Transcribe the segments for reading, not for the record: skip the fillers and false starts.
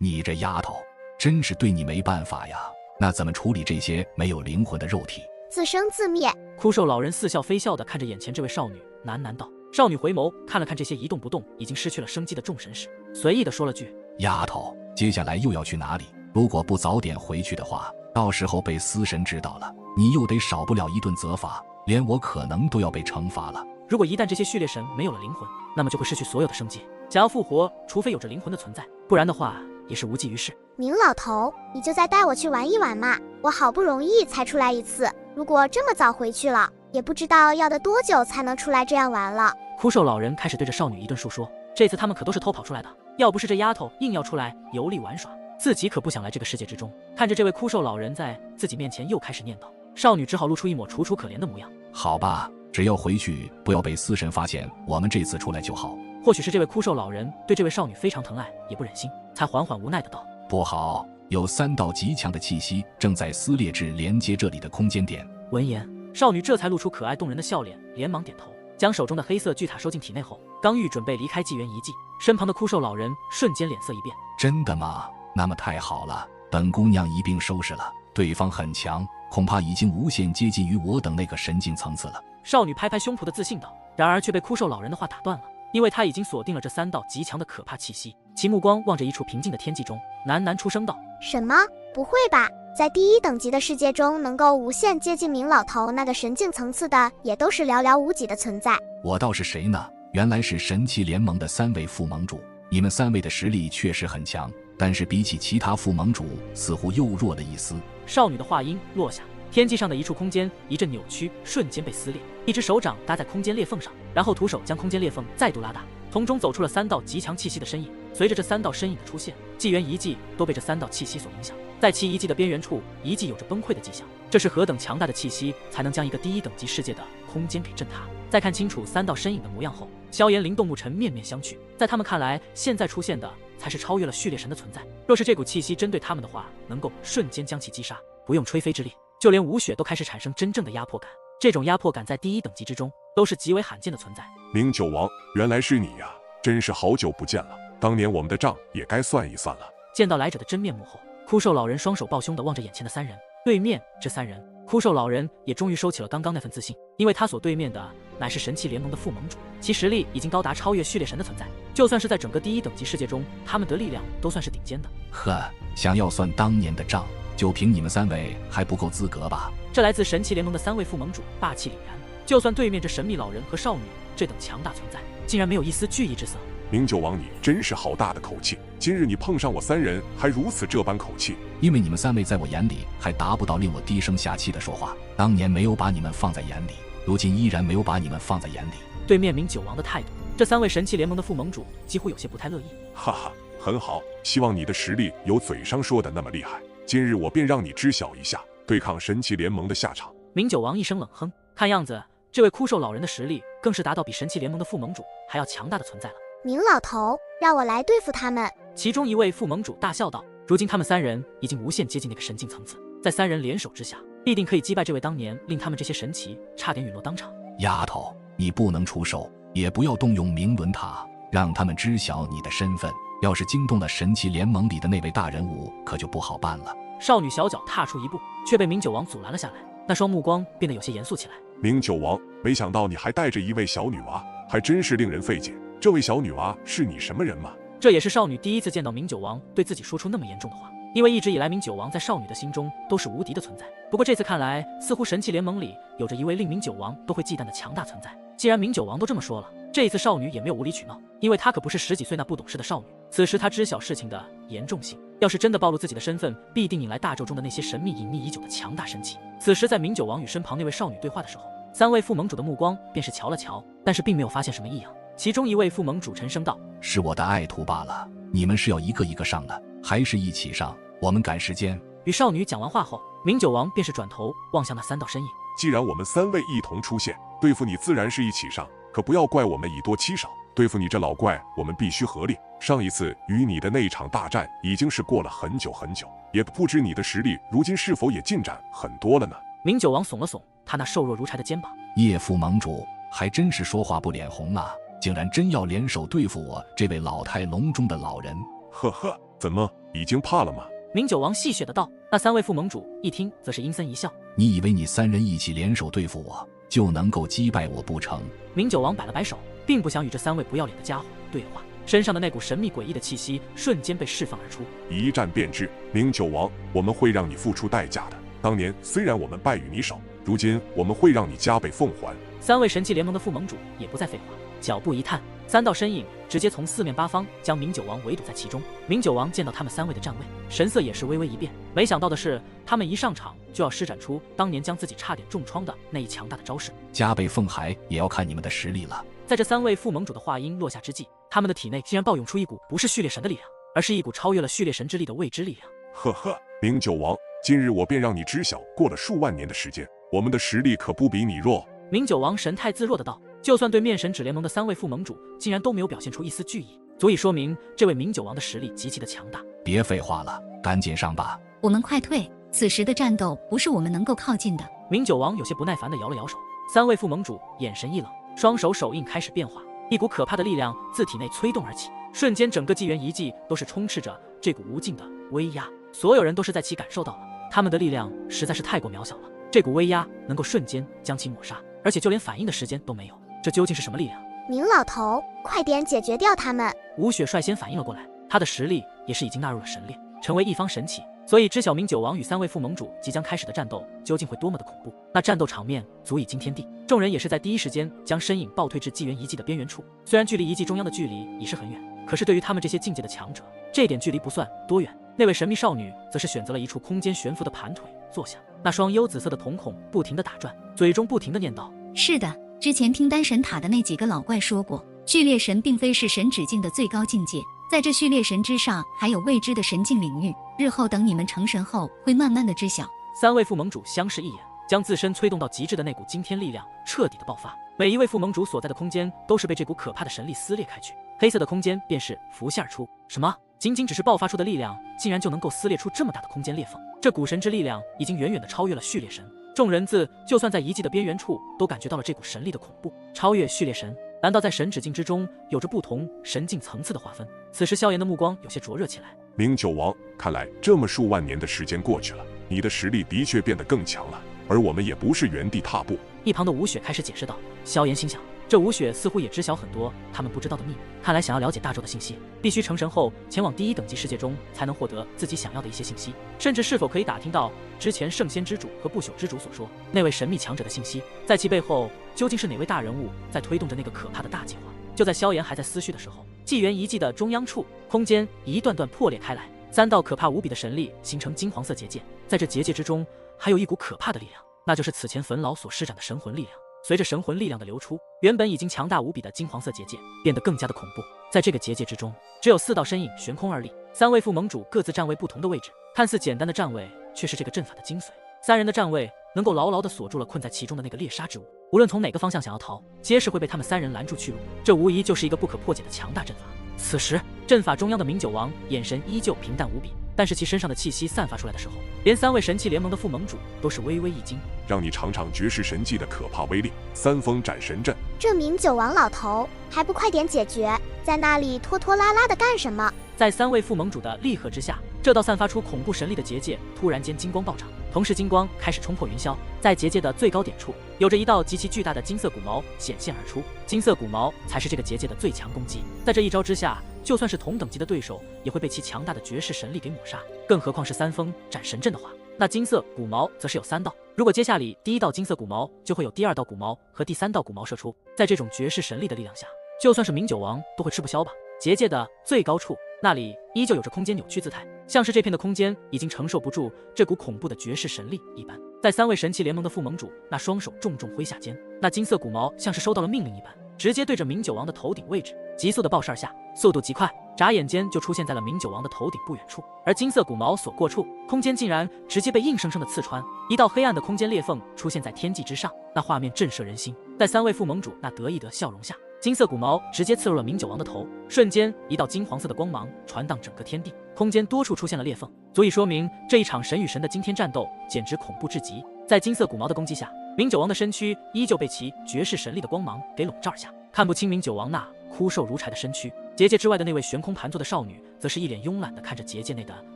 你这丫头，真是对你没办法呀。那怎么处理这些没有灵魂的肉体？自生自灭。枯瘦老人似笑非笑地看着眼前这位少女，喃喃道。少女回眸看了看这些一动不动、已经失去了生机的众神使，随意地说了句：丫头，接下来又要去哪里？如果不早点回去的话，到时候被司神知道了，你又得少不了一顿责罚，连我可能都要被惩罚了。如果一旦这些序列神没有了灵魂，那么就会失去所有的生机。想要复活，除非有着灵魂的存在，不然的话也是无济于事。明老头，你就再带我去玩一玩嘛，我好不容易才出来一次，如果这么早回去了，也不知道要得多久才能出来这样玩了。枯瘦老人开始对着少女一顿述说，这次他们可都是偷跑出来的，要不是这丫头硬要出来游历玩耍，自己可不想来这个世界之中。看着这位枯瘦老人在自己面前又开始念叨，少女只好露出一抹楚楚可怜的模样。好吧，只要回去不要被司神发现我们这次出来就好。或许是这位枯瘦老人对这位少女非常疼爱，也不忍心，才缓缓无奈的道：不好，有3道极强的气息正在撕裂至连接这里的空间点。闻言，少女这才露出可爱动人的笑脸，连忙点头，将手中的黑色巨塔收进体内后，刚欲准备离开纪元遗迹，身旁的枯瘦老人瞬间脸色一变。真的吗？那么太好了，本姑娘一并收拾了。对方很强，恐怕已经无限接近于我等那个神境层次了。少女拍拍胸脯的自信道，然而却被枯瘦老人的话打断了，因为他已经锁定了这3道极强的可怕气息，其目光望着一处平静的天际中，喃喃出声道：什么？不会吧，在第1等级的世界中，能够无限接近明老头那个神境层次的，也都是寥寥无几的存在。我倒是谁呢？原来是神奇联盟的3位副盟主。你们3位的实力确实很强，但是比起其他副盟主，似乎又弱了一丝。少女的话音落下，天际上的一处空间一阵扭曲，瞬间被撕裂，一只手掌搭在空间裂缝上，然后徒手将空间裂缝再度拉大，从中走出了3道极强气息的身影。随着这3道身影的出现，纪元遗迹都被这3道气息所影响，在其遗迹的边缘处，遗迹有着崩溃的迹象。这是何等强大的气息，才能将一个第1等级世界的空间给震塌？在看清楚3道身影的模样后，萧炎、灵动、沐尘面面相觑。在他们看来，现在出现的才是超越了序列神的存在。若是这股气息针对他们的话，能够瞬间将其击杀，不用吹飞之力，就连吴雪都开始产生真正的压迫感。这种压迫感在第1等级之中都是极为罕见的存在。明九王，原来是你呀！真是好久不见了，当年我们的账也该算一算了。见到来者的真面目后，枯瘦老人双手抱胸地望着眼前的3人。对面这3人，枯瘦老人也终于收起了刚刚那份自信，因为他所对面的乃是神器联盟的副盟主，其实力已经高达超越序列神的存在，就算是在整个第1等级世界中，他们的力量都算是顶尖的。呵，想要算当年的账，就凭你们3位还不够资格吧？这来自神器联盟的3位副盟主霸气凛然，就算对面这神秘老人和少女这等强大存在，竟然没有一丝惧意之色。明九王，你真是好大的口气！今日你碰上我3人，还如此这般口气。因为你们3位在我眼里还达不到令我低声下气的说话，当年没有把你们放在眼里，如今依然没有把你们放在眼里。对面明九王的态度，这3位神器联盟的副盟主几乎有些不太乐意。哈哈，很好，希望你的实力有嘴上说的那么厉害。今日我便让你知晓一下对抗神器联盟的下场。明九王一声冷哼，看样子这位枯瘦老人的实力更是达到比神器联盟的副盟主还要强大的存在了。明老头，让我来对付他们。其中一位副盟主大笑道，如今他们3人已经无限接近那个神境层次，在3人联手之下，必定可以击败这位当年令他们这些神奇差点陨落当场。丫头，你不能出手，也不要动用明伦塔，让他们知晓你的身份，要是惊动了神奇联盟里的那位大人物，可就不好办了。少女小脚踏出一步，却被明九王阻拦了下来，那双目光变得有些严肃起来。明九王，没想到你还带着一位小女娃，还真是令人费解。这位小女娃是你什么人吗？这也是少女第一次见到明九王对自己说出那么严重的话，因为一直以来明九王在少女的心中都是无敌的存在。不过这次看来，似乎神器联盟里有着一位令明九王都会忌惮的强大存在。既然明九王都这么说了，这一次少女也没有无理取闹，因为她可不是10几岁那不懂事的少女。此时她知晓事情的严重性，要是真的暴露自己的身份，必定引来大宙中的那些神秘隐匿已久的强大神器。此时在明九王与身旁那位少女对话的时候，3位副盟主的目光便是瞧了瞧，但是并没有发现什么异样。其中一位副盟主沉声道：是我的爱徒罢了，你们是要一个一个上的，还是一起上？我们赶时间。与少女讲完话后，明九王便是转头望向那3道身影。既然我们3位一同出现，对付你自然是一起上，可不要怪我们以多欺少。对付你这老怪，我们必须合力。上一次与你的那一场大战已经是过了很久很久，也不知你的实力如今是否也进展很多了呢？明九王耸了耸他那瘦弱如柴的肩膀。叶副盟主还真是说话不脸红啊，竟然真要联手对付我这位老态龙钟的老人。呵呵，怎么，已经怕了吗？明九王戏谑的道。那三位副盟主一听，则是阴森一笑。你以为你三人一起联手对付我，就能够击败我不成？明九王摆了摆手，并不想与这三位不要脸的家伙对话，身上的那股神秘诡异的气息瞬间被释放而出。一战便知，明九王，我们会让你付出代价的。当年虽然我们败于你手，如今我们会让你加倍奉还。三位神器联盟的副盟主也不再废话，脚步一探，三道身影直接从四面八方将明九王围堵在其中。明九王见到他们三位的站位，神色也是微微一变。没想到的是，他们一上场就要施展出当年将自己差点重创的那一强大的招式。加倍奉还也要看你们的实力了。在这三位副盟主的话音落下之际，他们的体内竟然暴涌出一股不是序列神的力量，而是一股超越了序列神之力的未知力量。呵呵，明九王，今日我便让你知晓，过了数万年的时间，我们的实力可不比你弱。明九王神态自若的道。就算对面神指联盟的三位副盟主竟然都没有表现出一丝惧意，足以说明这位明九王的实力极其的强大。别废话了，赶紧上吧。我们快退，此时的战斗不是我们能够靠近的。明九王有些不耐烦的摇了摇手，三位副盟主眼神一冷，双手手印开始变化，一股可怕的力量自体内催动而起，瞬间整个纪元遗迹都是充斥着这股无尽的威压，所有人都是在其感受到了他们的力量实在是太过渺小了，这股威压能够瞬间将其抹杀，而且就连反应的时间都没有。这究竟是什么力量？明老头，快点解决掉他们！吴雪率先反应了过来，他的实力也是已经纳入了神列，成为一方神器，所以知晓明九王与三位副盟主即将开始的战斗究竟会多么的恐怖。那战斗场面足以惊天地，众人也是在第一时间将身影倒退至纪元遗迹的边缘处。虽然距离遗迹中央的距离已是很远，可是对于他们这些境界的强者，这点距离不算多远。那位神秘少女则是选择了一处空间悬浮的盘腿坐下，那双幽紫色的瞳孔不停地打转，嘴中不停地念叨：是的，之前听丹神塔的那几个老怪说过，序列神并非是神指境的最高境界，在这序列神之上还有未知的神境领域，日后等你们成神后会慢慢的知晓。三位副盟主相视一眼，将自身催动到极致的那股惊天力量彻底的爆发，每一位副盟主所在的空间都是被这股可怕的神力撕裂开去，黑色的空间便是浮现而出。什么？仅仅只是爆发出的力量，竟然就能够撕裂出这么大的空间裂缝？这古神之力量已经远远的超越了序列神。众人就算在遗迹的边缘处，都感觉到了这股神力的恐怖。超越序列神，难道在神指境之中有着不同神境层次的划分？此时萧炎的目光有些灼热起来。明九王，看来这么数万年的时间过去了，你的实力的确变得更强了，而我们也不是原地踏步。一旁的吴雪开始解释道。萧炎心想，这吴雪似乎也知晓很多他们不知道的秘密，看来想要了解大周的信息，必须成神后前往第一等级世界中，才能获得自己想要的一些信息，甚至是否可以打听到之前圣仙之主和不朽之主所说那位神秘强者的信息，在其背后究竟是哪位大人物在推动着那个可怕的大计划？就在萧炎还在思绪的时候，纪元遗迹的中央处，空间一段段破裂开来，三道可怕无比的神力形成金黄色结界，在这结界之中还有一股可怕的力量，那就是此前坟老所施展的神魂力量。随着神魂力量的流出，原本已经强大无比的金黄色结界变得更加的恐怖。在这个结界之中，只有4道身影悬空而立，三位副盟主各自站位不同的位置，看似简单的站位，却是这个阵法的精髓。三人的站位能够牢牢地锁住了困在其中的那个猎杀之物，无论从哪个方向想要逃，皆是会被他们三人拦住去路。这无疑就是一个不可破解的强大阵法。此时，阵法中央的明九王眼神依旧平淡无比，但是其身上的气息散发出来的时候，连三位神器联盟的副盟主都是微微一惊。让你尝尝绝世神技的可怕威力——三风斩神阵。这明九王老头还不快点解决，在那里拖拖拉拉的干什么？在三位副盟主的力合之下，这道散发出恐怖神力的结界突然间金光暴涨，同时金光开始冲破云霄，在结界的最高点处，有着一道极其巨大的金色骨矛显现而出。金色骨矛才是这个结界的最强攻击，在这一招之下，就算是同等级的对手，也会被其强大的绝世神力给抹杀，更何况是三风斩神阵的话，那金色骨矛则是有3道。如果接下里第1道金色骨矛，就会有第2道骨矛和第3道骨矛射出。在这种绝世神力的力量下，就算是明九王都会吃不消吧。结界的最高处，那里依旧有着空间扭曲姿态，像是这片的空间已经承受不住这股恐怖的绝世神力一般。在三位神器联盟的副盟主那双手重重挥下间，那金色骨矛像是收到了命令一般，直接对着明九王的头顶位置急速的爆射而下，速度极快，眨眼间就出现在了明九王的头顶不远处。而金色骨矛所过处，空间竟然直接被硬生生的刺穿，一道黑暗的空间裂缝出现在天际之上，那画面震慑人心。在三位副盟主那得意的笑容下，金色骨矛直接刺入了明九王的头，瞬间一道金黄色的光芒传荡整个天地，空间多处出现了裂缝，足以说明这一场神与神的惊天战斗简直恐怖至极。在金色骨矛的攻击下，明九王的身躯依旧被其绝世神力的光芒给笼罩下，看不清明九王那枯瘦如柴的身躯。结界之外的那位悬空盘坐的少女，则是一脸慵懒地看着结界内的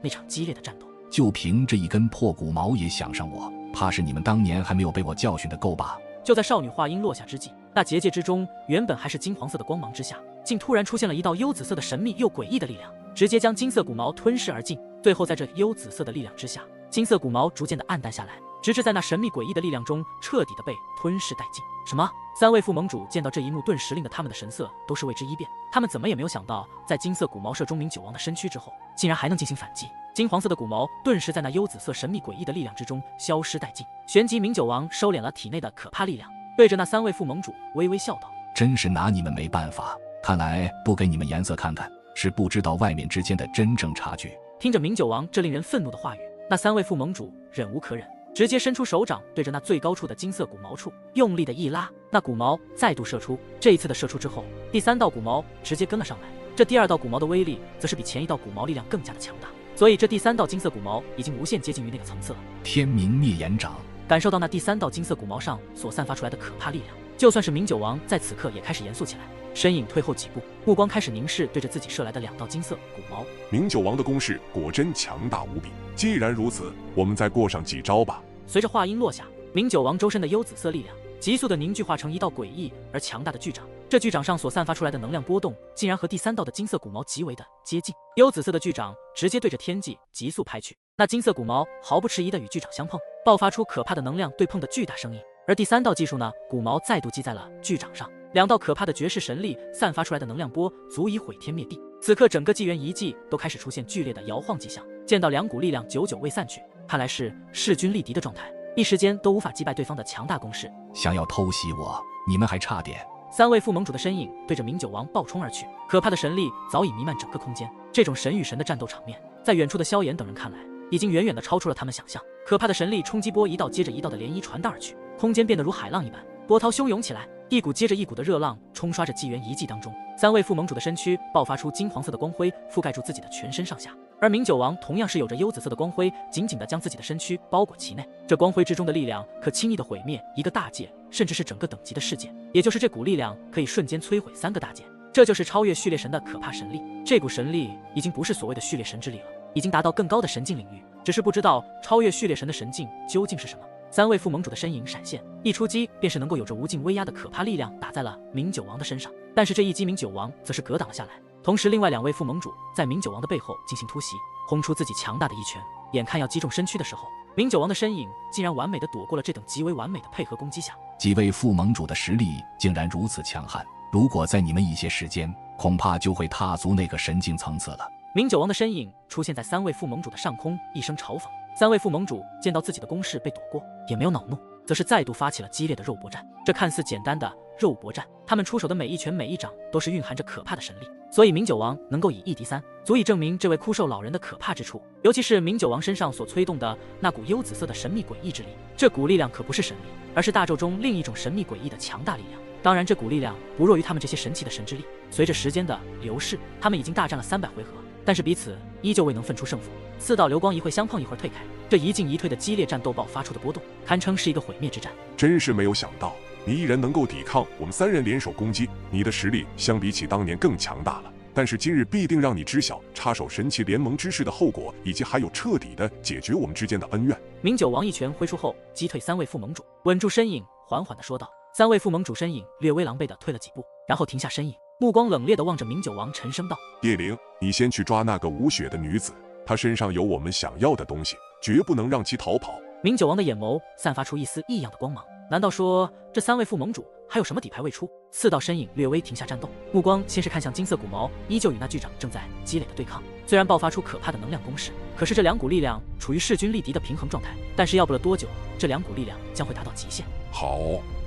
那场激烈的战斗。就凭这一根破骨毛也想上我，怕是你们当年还没有被我教训的够吧？就在少女话音落下之际，那结界之中原本还是金黄色的光芒之下，竟突然出现了一道幽紫色的神秘又诡异的力量，直接将金色骨毛吞噬而尽。最后在这幽紫色的力量之下，金色骨毛逐渐的暗淡下来，直至在那神秘诡异的力量中彻底的被吞噬殆尽。什么？3位副盟主见到这一幕，顿时令得他们的神色都是为之一变。他们怎么也没有想到，在金色骨毛射中明九王的身躯之后，竟然还能进行反击。金黄色的骨毛顿时在那幽紫色神秘诡异的力量之中消失殆尽。旋即明九王收敛了体内的可怕力量，对着那3位副盟主微微笑道：真是拿你们没办法，看来不给你们颜色看看，是不知道外面之间的真正差距。听着明九王这令人愤怒的话语，那3位副盟主忍无可忍，直接伸出手掌，对着那最高处的金色骨毛处用力的一拉，那骨毛再度射出。这一次的射出之后，第3道骨毛直接跟了上来。这第2道骨毛的威力则是比前1道骨毛力量更加的强大，所以这第3道金色骨毛已经无限接近于那个层次了。天明灭炎掌，感受到那第3道金色骨毛上所散发出来的可怕力量，就算是明九王在此刻也开始严肃起来，身影退后几步，目光开始凝视对着自己射来的2道金色骨毛。明九王的攻势果真强大无比，既然如此，我们再过上几招吧。随着话音落下，明九王周身的幽紫色力量急速的凝聚化成一道诡异而强大的巨掌，这巨掌上所散发出来的能量波动，竟然和第3道的金色骨毛极为的接近。幽紫色的巨掌直接对着天际急速拍去，那金色骨毛毫不迟疑的与巨掌相碰，爆发出可怕的能量对碰的巨大声音。而第3道技术呢，骨毛再度击在了巨掌上，2道可怕的绝世神力散发出来的能量波足以毁天灭地。此刻整个纪元遗迹都开始出现剧烈的摇晃迹象，见到2股力量久久未散去，看来是势均力敌的状态，一时间都无法击败对方的强大攻势。想要偷袭我，你们还差点。3位副盟主的身影对着明九王暴冲而去，可怕的神力早已弥漫整个空间。这种神与神的战斗场面，在远处的萧炎等人看来，已经远远的超出了他们想象。可怕的神力冲击波一道接着一道的涟漪传荡而去，空间变得如海浪一般，波涛汹涌起来，一股接着一股的热浪冲刷着纪元遗迹当中。3位副盟主的身躯爆发出金黄色的光辉，覆盖住自己的全身上下。而明九王同样是有着幽紫色的光辉，紧紧地将自己的身躯包裹其内。这光辉之中的力量，可轻易地毁灭一个大界，甚至是整个等级的世界。也就是这股力量，可以瞬间摧毁3个大界。这就是超越序列神的可怕神力。这股神力已经不是所谓的序列神之力了，已经达到更高的神境领域。只是不知道超越序列神的神境究竟是什么。3位副盟主的身影闪现，一出击便是能够有着无尽威压的可怕力量打在了明九王的身上。但是这一击明九王则是格挡了下来，同时另外2位副盟主在明九王的背后进行突袭，轰出自己强大的一拳。眼看要击中身躯的时候，明九王的身影竟然完美的躲过了这等极为完美的配合攻击下。几位副盟主的实力竟然如此强悍，如果在你们一些时间，恐怕就会踏足那个神境层次了。明九王的身影出现在3位副盟主的上空，一声嘲讽。3位副盟主见到自己的攻势被躲过，也没有恼怒，则是再度发起了激烈的肉搏战。这看似简单的肉搏战，他们出手的每一拳每一掌都是蕴含着可怕的神力，所以明九王能够以1敌3，足以证明这位枯瘦老人的可怕之处。尤其是明九王身上所催动的那股幽紫色的神秘诡异之力，这股力量可不是神力，而是大咒中另一种神秘诡异的强大力量。当然，这股力量不弱于他们这些神奇的神之力。随着时间的流逝，他们已经大战了300回合，但是彼此依旧未能分出胜负。4道流光一会相碰一会儿退开，这一进一退的激烈战斗爆发出的波动，堪称是一个毁灭之战。真是没有想到，你一人能够抵抗我们3人联手攻击，你的实力相比起当年更强大了。但是今日必定让你知晓插手神奇联盟之事的后果，以及还有彻底的解决我们之间的恩怨。明九王一拳挥出后，击退3位副盟主，稳住身影，缓缓地说道。3位副盟主身影略微狼狈地退了几步，然后停下身影，目光冷冽地望着明九王，沉声道：叶灵，你先去抓那个无血的女子，她身上有我们想要的东西，绝不能让其逃跑。明九王的眼眸散发出一丝异样的光芒，难道说这3位副盟主还有什么底牌未出？4道身影略微停下战斗，目光先是看向金色骨毛，依旧与那巨掌正在激烈的对抗。虽然爆发出可怕的能量攻势，可是这2股力量处于势均力敌的平衡状态，但是要不了多久，这2股力量将会达到极限。好，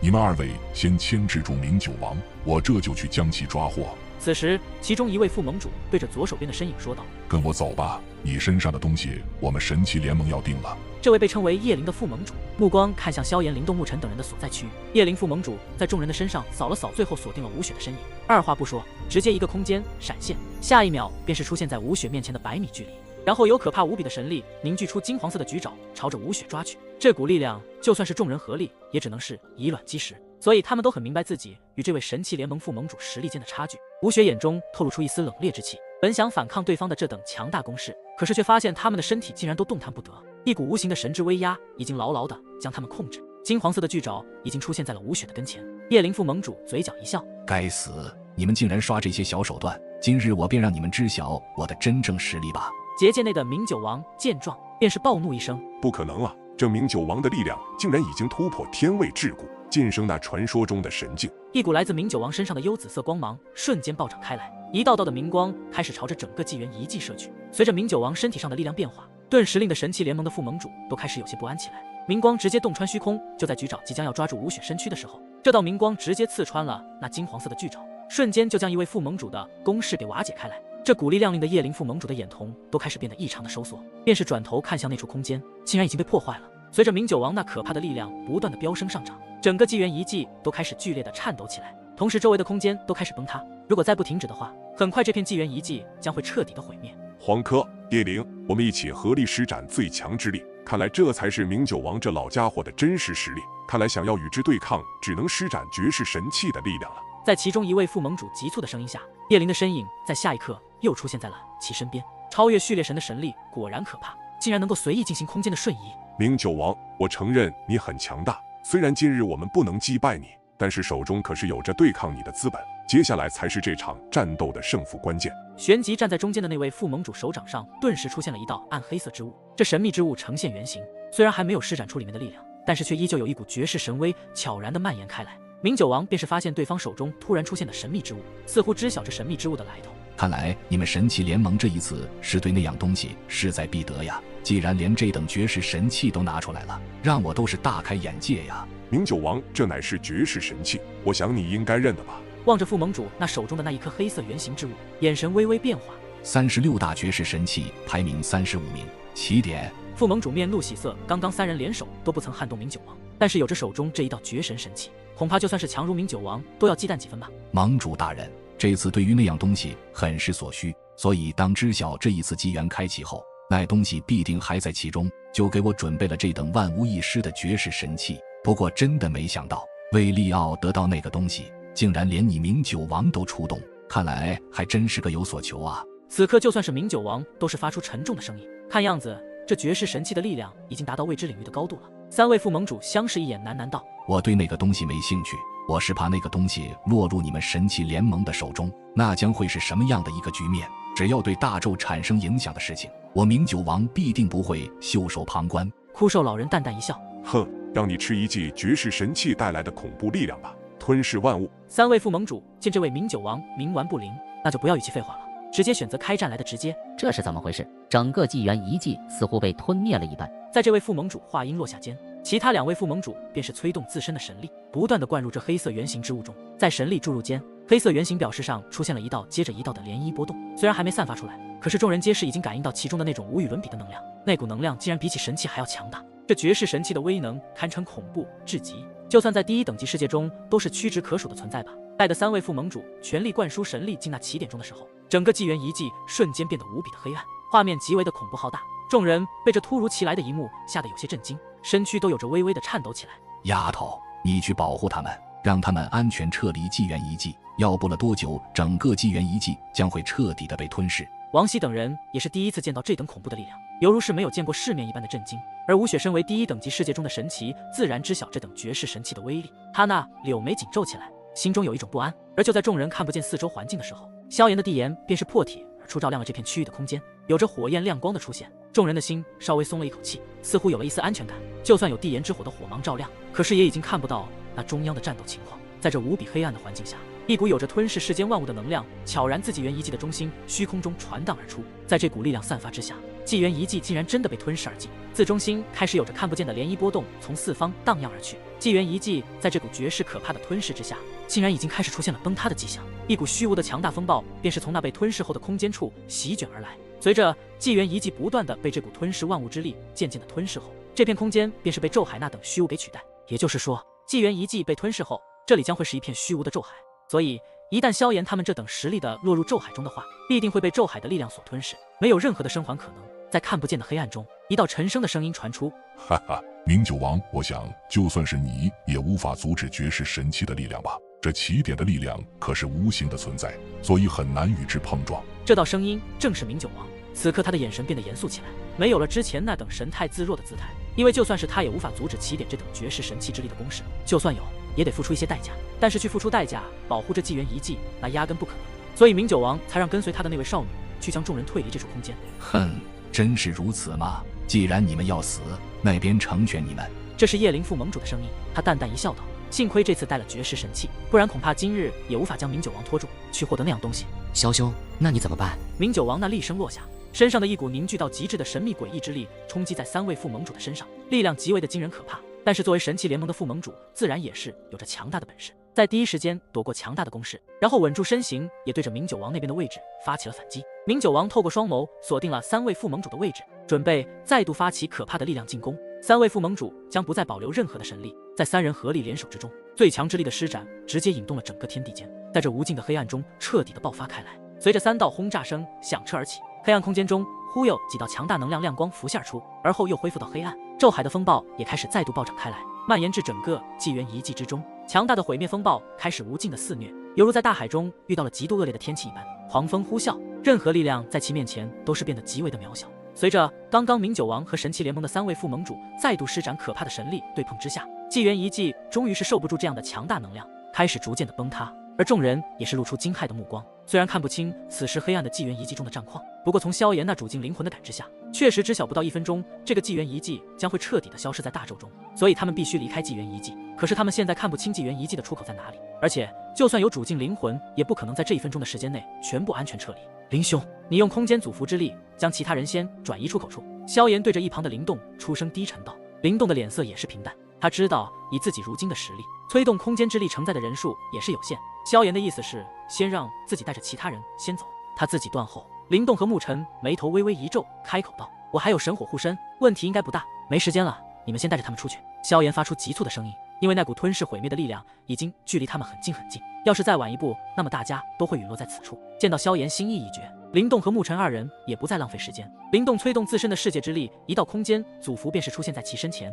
你们2位先牵制住明九王，我这就去将其抓获。此时，其中一位副盟主对着左手边的身影说道：跟我走吧，你身上的东西我们神奇联盟要定了。这位被称为叶灵的副盟主，目光看向萧炎、灵动牧尘等人的所在区域。叶灵副盟主在众人的身上扫了扫，最后锁定了吴雪的身影。二话不说，直接一个空间闪现，下一秒便是出现在吴雪面前的100米距离。然后有可怕无比的神力凝聚出金黄色的巨爪，朝着吴雪抓去。这股力量，就算是众人合力，也只能是以卵击石。所以他们都很明白自己与这位神奇联盟副盟主实力间的差距。吴雪眼中透露出一丝冷冽之气，本想反抗对方的这等强大攻势，可是却发现他们的身体竟然都动弹不得，一股无形的神之威压已经牢牢地将他们控制。金黄色的巨爪已经出现在了吴雪的跟前。叶灵副盟主嘴角一笑：该死，你们竟然耍这些小手段，今日我便让你们知晓我的真正实力吧。结界内的明酒王见状，便是暴怒一声：不可能啊！这明酒王的力量竟然已经突破天位桎梏，晋升那传说中的神境。一股来自明酒王身上的幽紫色光芒瞬间暴涨开来，一道道的明光开始朝着整个纪元遗迹射去。随着明酒王身体上的力量变化，顿时令的神器联盟的副盟主都开始有些不安起来。明光直接洞穿虚空，就在巨爪即将要抓住吴雪身躯的时候，这道明光直接刺穿了那金黄色的巨爪，瞬间就将一位副盟主的攻势给瓦解开来。这股力量令的叶灵副盟主的眼瞳都开始变得异常的收缩，便是转头看向那处空间，竟然已经被破坏了。随着明酒王那可怕的力量不断的飙升上涨，整个纪元遗迹都开始剧烈的颤抖起来，同时周围的空间都开始崩塌。如果再不停止的话，很快这片纪元遗迹将会彻底的毁灭。黄柯、叶灵，我们一起合力施展最强之力，看来这才是明酒王这老家伙的真实实力。看来想要与之对抗，只能施展绝世神器的力量了。在其中一位副盟主急促的声音下，叶灵的身影在下一刻又出现在了其身边。超越序列神的神力果然可怕，竟然能够随意进行空间的瞬移。明酒王，我承认你很强大，虽然今日我们不能击败你，但是手中可是有着对抗你的资本。接下来才是这场战斗的胜负关键。旋即站在中间的那位副盟主手掌上顿时出现了一道暗黑色之物，这神秘之物呈现圆形，虽然还没有施展出里面的力量，但是却依旧有一股绝世神威悄然地蔓延开来。明酒王便是发现对方手中突然出现的神秘之物，似乎知晓这神秘之物的来头。看来你们神器联盟这一次是对那样东西势在必得呀！既然连这等绝世神器都拿出来了，让我都是大开眼界呀！明酒王，这乃是绝世神器，我想你应该认得吧？望着副盟主那手中的那一颗黑色圆形之物，眼神微微变化。36大绝世神器排名35名，起点。副盟主面露喜色，刚刚三人联手都不曾撼动明酒王，但是有着手中这一道绝神神器，恐怕就算是强如明酒王都要忌惮几分吧。盟主大人，这次对于那样东西很是所需，所以当知晓这一次机缘开启后，那东西必定还在其中，就给我准备了这等万无一失的绝世神器。不过真的没想到，为利奥得到那个东西，竟然连你明酒王都出动，看来还真是个有所求啊。此刻就算是明酒王都是发出沉重的声音，看样子这绝世神器的力量已经达到未知领域的高度了。三位副盟主相视一眼，喃喃道：我对那个东西没兴趣，我是怕那个东西落入你们神器联盟的手中，那将会是什么样的一个局面？只要对大纣产生影响的事情，我明酒王必定不会袖手旁观。枯瘦老人淡淡一笑：哼，让你吃一记绝世神器带来的恐怖力量吧，吞噬万物。三位副盟主见这位明酒王冥顽不灵，那就不要语气废话了，直接选择开战来的直接。这是怎么回事？整个纪元遗迹似乎被吞灭了一般。在这位副盟主话音落下间，其他两位副盟主便是催动自身的神力，不断的灌入这黑色圆形之物中。在神力注入间，黑色圆形表示上出现了一道接着一道的涟漪波动，虽然还没散发出来，可是众人皆是已经感应到其中的那种无与伦比的能量，那股能量竟然比起神器还要强大。这绝世神器的威能堪称恐怖至极，就算在第一等级世界中都是屈指可数的存在吧。待得三位副盟主全力灌输神力进那起点中的时候，整个纪元遗迹瞬间变得无比的黑暗，画面极为的恐怖浩大。众人被这突如其来的一幕吓得有些震惊，身躯都有着微微的颤抖起来。丫头，你去保护他们，让他们安全撤离纪元遗迹，要不了多久，整个纪元遗迹将会彻底的被吞噬。王熙等人也是第一次见到这等恐怖的力量，犹如是没有见过世面一般的震惊。而吴雪身为第一等级世界中的神奇，自然知晓这等绝世神器的威力，他那柳眉紧皱起来，心中有一种不安。而就在众人看不见四周环境的时候，萧炎的地岩便是破体而出，照亮了这片区域的空间，有着火焰亮光的出现，众人的心稍微松了一口气，似乎有了一丝安全感。就算有地岩之火的火芒照亮，可是也已经看不到那中央的战斗情况。在这无比黑暗的环境下，一股有着吞噬世间万物的能量悄然自纪元遗迹的中心虚空中传荡而出。在这股力量散发之下，纪元遗迹竟然真的被吞噬而尽，自中心开始有着看不见的涟漪波动从四方荡漾而去。纪元遗迹在这股绝世可怕的吞噬之下，竟然已经开始出现了崩塌的迹象。一股虚无的强大风暴便是从那被吞噬后的空间处席卷而来。随着纪元遗迹不断的被这股吞噬万物之力渐渐的吞噬后，这片空间便是被咒海那等虚无给取代。也就是说，纪元遗迹被吞噬后，这里将会是一片虚无的咒海。所以一旦萧炎他们这等实力的落入咒海中的话，必定会被咒海的力量所吞噬，没有任何的生还可能。在看不见的黑暗中，一道沉声的声音传出：哈哈，明酒王，我想就算是你也无法阻止绝世神器的力量吧。这起点的力量可是无形的存在，所以很难与之碰撞。这道声音正是明九王。此刻他的眼神变得严肃起来，没有了之前那等神态自若的姿态，因为就算是他也无法阻止起点这等绝世神器之力的攻势，就算有，也得付出一些代价。但是去付出代价保护这纪元遗迹，那压根不可能。所以明九王才让跟随他的那位少女去将众人退离这处空间。哼，真是如此吗？既然你们要死，那边成全你们。这是叶灵副盟主的声音，他淡淡一笑道：“幸亏这次带了绝世神器，不然恐怕今日也无法将明九王拖住，去获得那样东西。”萧兄，那你怎么办？明九王那厉声落下，身上的一股凝聚到极致的神秘诡异之力冲击在3位副盟主的身上，力量极为的惊人可怕。但是作为神器联盟的副盟主，自然也是有着强大的本事，在第一时间躲过强大的攻势，然后稳住身形，也对着明九王那边的位置发起了反击。明九王透过双眸锁定了3位副盟主的位置，准备再度发起可怕的力量进攻。3位副盟主将不再保留任何的神力，在3人合力联手之中，最强之力的施展直接引动了整个天地间，在这无尽的黑暗中彻底的爆发开来。随着3道轰炸声响彻而起，黑暗空间中忽又几道强大能量亮光浮现而出，而后又恢复到黑暗。咒海的风暴也开始再度暴涨开来，蔓延至整个纪元遗迹之中。强大的毁灭风暴开始无尽的肆虐，犹如在大海中遇到了极度恶劣的天气一般，狂风呼啸，任何力量在其面前都是变得极为的渺小。随着刚刚明九王和神器联盟的3位副盟主再度施展可怕的神力对碰之下，纪元遗迹终于是受不住这样的强大能量，开始逐渐的崩塌。而众人也是露出惊骇的目光，虽然看不清此时黑暗的纪元遗迹中的战况，不过从萧炎那煮进灵魂的感知下，确实知晓不到1分钟，这个纪元遗迹将会彻底的消失在大宙中，所以他们必须离开纪元遗迹。可是他们现在看不清纪元遗迹的出口在哪里，而且就算有煮进灵魂，也不可能在这1分钟的时间内全部安全撤离。灵兄，你用空间祖符之力将其他人先转移出口处。萧炎对着一旁的灵动出声低沉道。灵动的脸色也是平淡，他知道以自己如今的实力，催动空间之力承载的人数也是有限。萧炎的意思是先让自己带着其他人先走，他自己断后。灵动和沐尘眉头微微一皱，开口道：“我还有神火护身，问题应该不大，没时间了，你们先带着他们出去。”萧炎发出急促的声音，因为那股吞噬毁灭的力量已经距离他们很近很近，要是再晚一步，那么大家都会陨落在此处。见到萧炎心意已决，灵动和沐尘2人也不再浪费时间。灵动催动自身的世界之力，一道空间祖符便是出现在其身前，